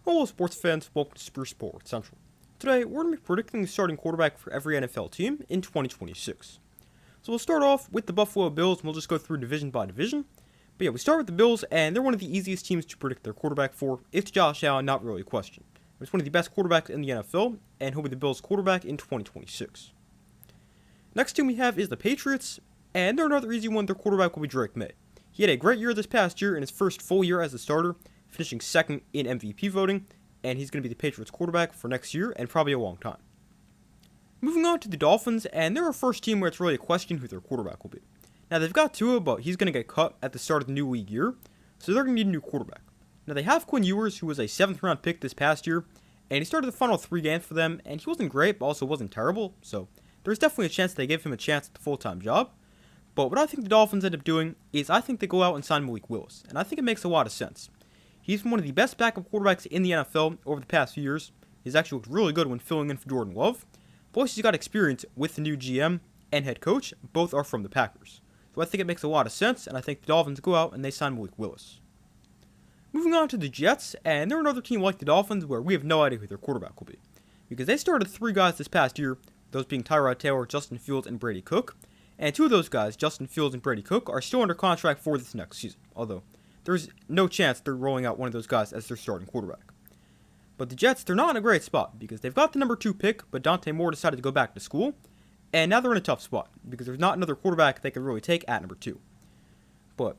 Hello, sports fans. Welcome to Spruce Sports Central. Today, we're going to be predicting the starting quarterback for every NFL team in 2026. So we'll start off with the Buffalo Bills, and we'll just go through division by division. But yeah, we start with the Bills, and they're one of the easiest teams to predict their quarterback for. It's Josh Allen, not really a question. It's one of the best quarterbacks in the NFL, and he'll be the Bills' quarterback in 2026. Next team we have is the Patriots, and they're another easy one. Their quarterback will be Drake May. He had a great year this past year in his first full year as a starter, finishing second in MVP voting, and he's going to be the Patriots quarterback for next year and probably a long time. Moving on to the Dolphins, and they're a first team where it's really a question who their quarterback will be. Now, they've got Tua, but he's going to get cut at the start of the new league year, so they're going to need a new quarterback. Now, they have Quinn Ewers, who was a 7th round pick this past year, and he started the final 3 games for them, and he wasn't great, but also wasn't terrible, so there's definitely a chance they give him a chance at the full-time job. But what I think the Dolphins end up doing is I think they go out and sign Malik Willis, and I think it makes a lot of sense. He's been one of the best backup quarterbacks in the NFL over the past few years. He's actually looked really good when filling in for Jordan Love. Plus, he's got experience with the new GM and head coach. Both are from the Packers. So I think it makes a lot of sense, and I think the Dolphins go out and they sign Malik Willis. Moving on to the Jets, and they're another team like the Dolphins where we have no idea who their quarterback will be. Because they started 3 guys this past year, those being Tyrod Taylor, Justin Fields, and Brady Cook. And 2 of those guys, Justin Fields and Brady Cook, are still under contract for this next season. Although, there's no chance they're rolling out one of those guys as their starting quarterback. But the Jets, they're not in a great spot because they've got the number 2 pick, but Dante Moore decided to go back to school. And now they're in a tough spot because there's not another quarterback they can really take at number 2. But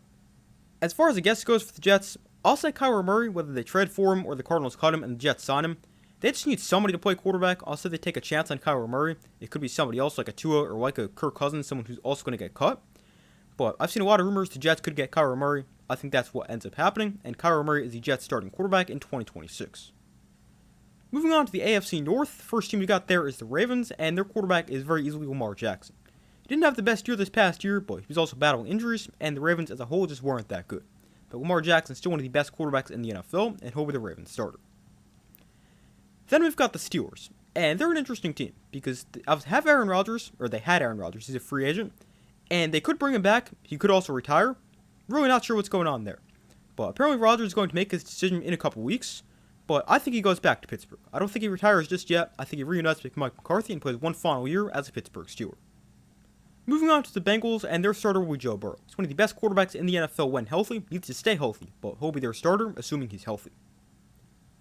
as far as the guess goes for the Jets, I'll say Kyler Murray, whether they trade for him or the Cardinals cut him and the Jets sign him. They just need somebody to play quarterback. I'll say they take a chance on Kyler Murray. It could be somebody else like a Tua or like a Kirk Cousins, someone who's also going to get cut. But I've seen a lot of rumors the Jets could get Kyler Murray. I think that's what ends up happening, and Kyler Murray is the Jets starting quarterback in 2026. Moving on to the AFC North, first team we got there is the Ravens, and their quarterback is very easily Lamar Jackson. He didn't have the best year this past year, but he was also battling injuries, and the Ravens as a whole just weren't that good. But Lamar Jackson's still one of the best quarterbacks in the NFL, and he'll be the Ravens starter. Then we've got the Steelers, and they're an interesting team, because they had Aaron Rodgers, he's a free agent, and they could bring him back, he could also retire. Really not sure what's going on there. But apparently Rodgers is going to make his decision in a couple weeks, but I think he goes back to Pittsburgh. I don't think he retires just yet. I think he reunites with Mike McCarthy and plays one final year as a Pittsburgh Steeler. Moving on to the Bengals, and their starter will be Joe Burrow. He's one of the best quarterbacks in the NFL when healthy. He needs to stay healthy, but he'll be their starter, assuming he's healthy.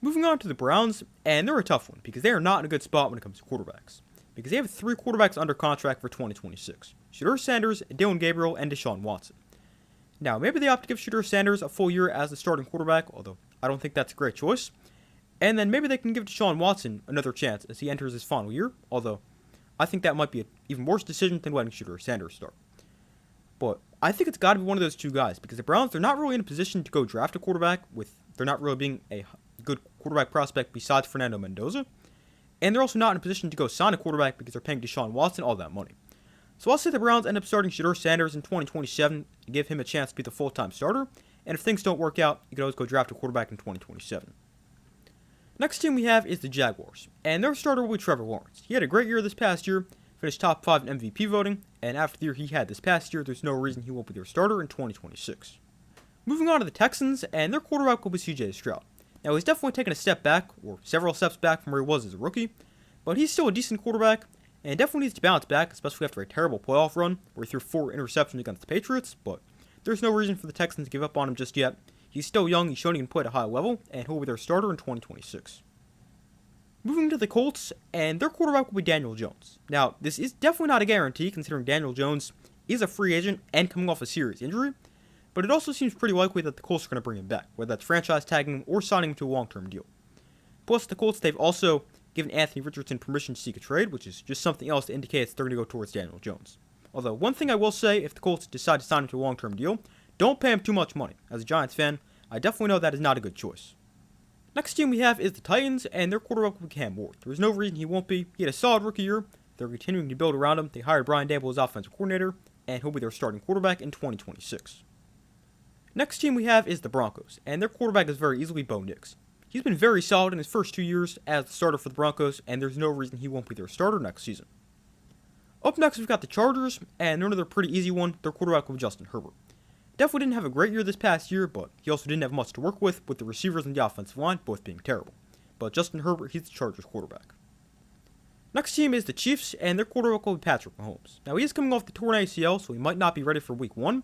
Moving on to the Browns, and they're a tough one, because they are not in a good spot when it comes to quarterbacks. Because they have 3 quarterbacks under contract for 2026. Shedeur Sanders, Dillon Gabriel, and Deshaun Watson. Now, maybe they opt to give Shedeur Sanders a full year as the starting quarterback, although I don't think that's a great choice. And then maybe they can give Deshaun Watson another chance as he enters his final year, although I think that might be an even worse decision than letting Shedeur Sanders start. But I think it's got to be one of those 2 guys, because the Browns, they're not really in a position to go draft a quarterback, with they're not really being a good quarterback prospect besides Fernando Mendoza. And they're also not in a position to go sign a quarterback because they're paying Deshaun Watson all that money. So I'll say the Browns end up starting Shedeur Sanders in 2027 to give him a chance to be the full-time starter. And if things don't work out, you can always go draft a quarterback in 2027. Next team we have is the Jaguars, and their starter will be Trevor Lawrence. He had a great year this past year, finished top 5 in MVP voting, and after the year he had this past year, there's no reason he won't be their starter in 2026. Moving on to the Texans, and their quarterback will be CJ Stroud. Now, he's definitely taken a step back, or several steps back from where he was as a rookie, but he's still a decent quarterback, and definitely needs to bounce back, especially after a terrible playoff run, where he threw 4 interceptions against the Patriots, but there's no reason for the Texans to give up on him just yet. He's still young, he's shown he can play at a high level, and he'll be their starter in 2026. Moving to the Colts, and their quarterback will be Daniel Jones. Now, this is definitely not a guarantee, considering Daniel Jones is a free agent and coming off a serious injury, but it also seems pretty likely that the Colts are going to bring him back, whether that's franchise tagging him or signing him to a long-term deal. Plus, the Colts, they've also given Anthony Richardson permission to seek a trade, which is just something else to indicate that they're going to go towards Daniel Jones. Although, one thing I will say, if the Colts decide to sign him to a long-term deal, don't pay him too much money. As a Giants fan, I definitely know that is not a good choice. Next team we have is the Titans, and their quarterback will be Cam Ward. There's no reason he won't be. He had a solid rookie year. They're continuing to build around him. They hired Brian Daboll as offensive coordinator, and he'll be their starting quarterback in 2026. Next team we have is the Broncos, and their quarterback is very easily Bo Nix. He's been very solid in his first 2 years as the starter for the Broncos, and there's no reason he won't be their starter next season. Up next, we've got the Chargers, and they're another pretty easy one. Their quarterback will be Justin Herbert. Definitely didn't have a great year this past year, but he also didn't have much to work with the receivers and the offensive line both being terrible. But Justin Herbert, he's the Chargers quarterback. Next team is the Chiefs, and their quarterback will be Patrick Mahomes. Now, he is coming off the torn ACL, so he might not be ready for week 1,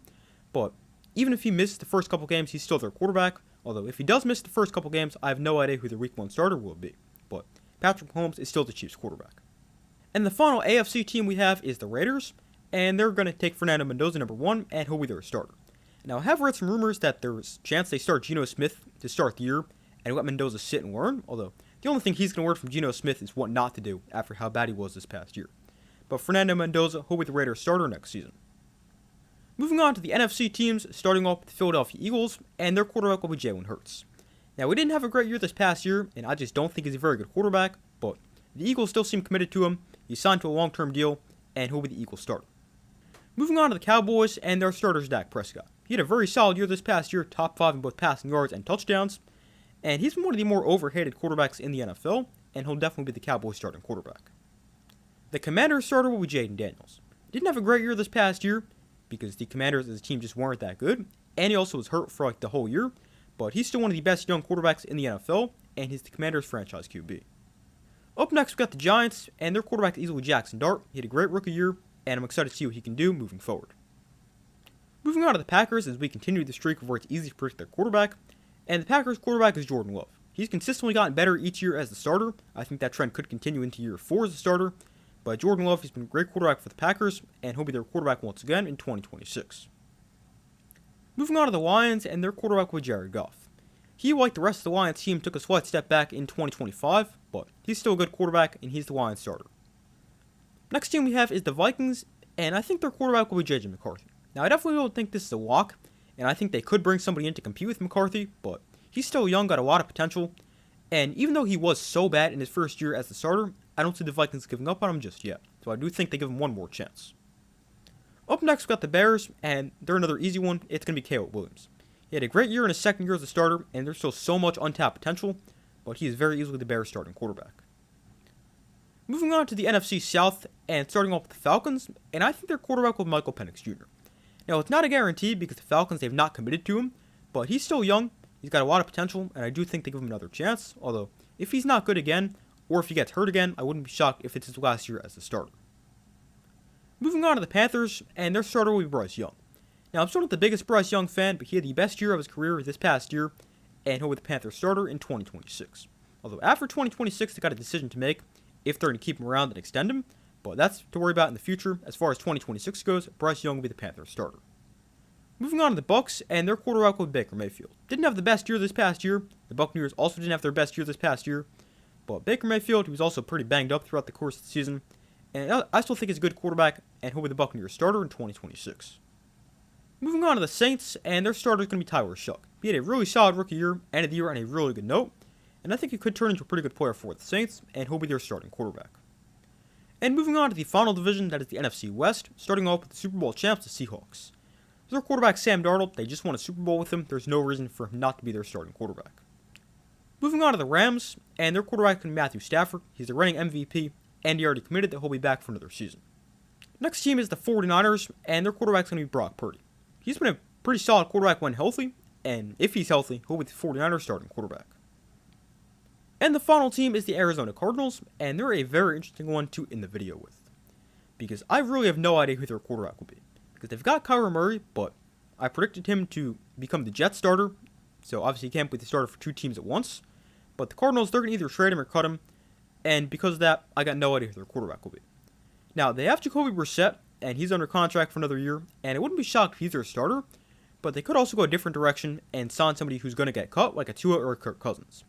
but even if he misses the first couple games, he's still their quarterback. Although, if he does miss the first couple games, I have no idea who their week 1 starter will be. But Patrick Mahomes is still the Chiefs quarterback. And the final AFC team we have is the Raiders, and they're going to take Fernando Mendoza number 1, and he'll be their starter. Now, I have read some rumors that there's a chance they start Geno Smith to start the year and let Mendoza sit and learn, although the only thing he's going to learn from Geno Smith is what not to do after how bad he was this past year. But Fernando Mendoza, he'll be the Raiders starter next season. Moving on to the NFC teams, starting off with the Philadelphia Eagles, and their quarterback will be Jalen Hurts. Now, we didn't have a great year this past year, and I just don't think he's a very good quarterback, but the Eagles still seem committed to him. He's signed to a long-term deal, and he'll be the Eagles starter. Moving on to the Cowboys, and their starter is Dak Prescott. He had a very solid year this past year, top 5 in both passing yards and touchdowns, and he's one of the more overhated quarterbacks in the NFL, and he'll definitely be the Cowboys starting quarterback. The Commanders starter will be Jaden Daniels. Didn't have a great year this past year, because the Commanders as a team just weren't that good, and he also was hurt for the whole year, but he's still one of the best young quarterbacks in the NFL, and he's the Commanders franchise QB. Up next, we got the Giants, and their quarterback is easily Jackson Dart. He had a great rookie year, and I'm excited to see what he can do moving forward. Moving on to the Packers as we continue the streak of where it's easy to predict their quarterback, and the Packers quarterback is Jordan Love. He's consistently gotten better each year as the starter. I think that trend could continue into year 4 as a starter, but Jordan Love has been a great quarterback for the Packers, and he'll be their quarterback once again in 2026. Moving on to the Lions, and their quarterback was Jared Goff. He, like the rest of the Lions team, took a slight step back in 2025, but he's still a good quarterback, and he's the Lions starter. Next team we have is the Vikings, and I think their quarterback will be J.J. McCarthy. Now, I definitely don't think this is a lock, and I think they could bring somebody in to compete with McCarthy, but he's still young, got a lot of potential, and even though he was so bad in his first year as the starter, I don't see the Vikings giving up on him just yet, so I do think they give him one more chance. Up next, we got the Bears, and they're another easy one. It's going to be Caleb Williams. He had a great year in his second year as a starter, and there's still so much untapped potential, but he is very easily the Bears starting quarterback. Moving on to the NFC South, and starting off with the Falcons, and I think their quarterback will be Michael Penix Jr. Now, it's not a guarantee because the Falcons, they've not committed to him, but he's still young, he's got a lot of potential, and I do think they give him another chance, although if he's not good again, or if he gets hurt again, I wouldn't be shocked if it's his last year as the starter. Moving on to the Panthers, and their starter will be Bryce Young. Now, I'm still not the biggest Bryce Young fan, but he had the best year of his career this past year, and he'll be the Panthers starter in 2026. Although after 2026, they got a decision to make if they're going to keep him around and extend him, but that's to worry about in the future. As far as 2026 goes, Bryce Young will be the Panthers starter. Moving on to the Bucs, and their quarterback will be Baker Mayfield. Didn't have the best year this past year. The Buccaneers also didn't have their best year this past year, but Baker Mayfield, he was also pretty banged up throughout the course of the season, and I still think he's a good quarterback, and he'll be the Buccaneers starter in 2026. Moving on to the Saints, and their starter is going to be Tyler Shough. He had a really solid rookie year, ended the year on a really good note, and I think he could turn into a pretty good player for the Saints, and he'll be their starting quarterback. And moving on to the final division, that is the NFC West, starting off with the Super Bowl champs, the Seahawks. Their quarterback, Sam Darnold, they just won a Super Bowl with him. There's no reason for him not to be their starting quarterback. Moving on to the Rams, and their quarterback is Matthew Stafford. He's the reigning MVP, and he already committed that he'll be back for another season. Next team is the 49ers, and their quarterback is going to be Brock Purdy. He's been a pretty solid quarterback when healthy, and if he's healthy, he'll be the 49ers starting quarterback. And the final team is the Arizona Cardinals, and they're a very interesting one to end the video with. Because I really have no idea who their quarterback will be. Because they've got Kyler Murray, but I predicted him to become the Jets starter, so obviously he can't be the starter for two teams at once. But the Cardinals, they're going to either trade him or cut him, and because of that, I got no idea who their quarterback will be. Now, they have Jacoby Brissett, and he's under contract for another year, and it wouldn't be shocked if he's their starter, but they could also go a different direction and sign somebody who's going to get cut, like a Tua or a Kirk Cousins.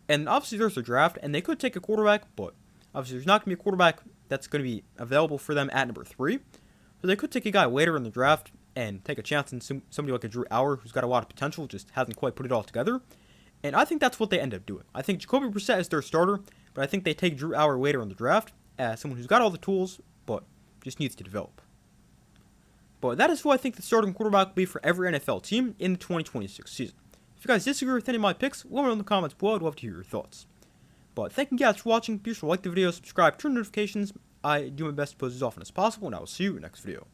And obviously there's their draft, and they could take a quarterback, but obviously there's not going to be a quarterback that's going to be available for them at number 3. So they could take a guy later in the draft and take a chance on somebody like a Drew Allar who's got a lot of potential, just hasn't quite put it all together. And I think that's what they end up doing. I think Jacoby Brissett is their starter, but I think they take Drew Allar later in the draft as someone who's got all the tools, but just needs to develop. But that is who I think the starting quarterback will be for every NFL team in the 2026 season. If you guys disagree with any of my picks, let me know in the comments below. I'd love to hear your thoughts. But thank you guys for watching. Be sure to like the video, subscribe, turn notifications. I do my best to post as often as possible, and I will see you in the next video.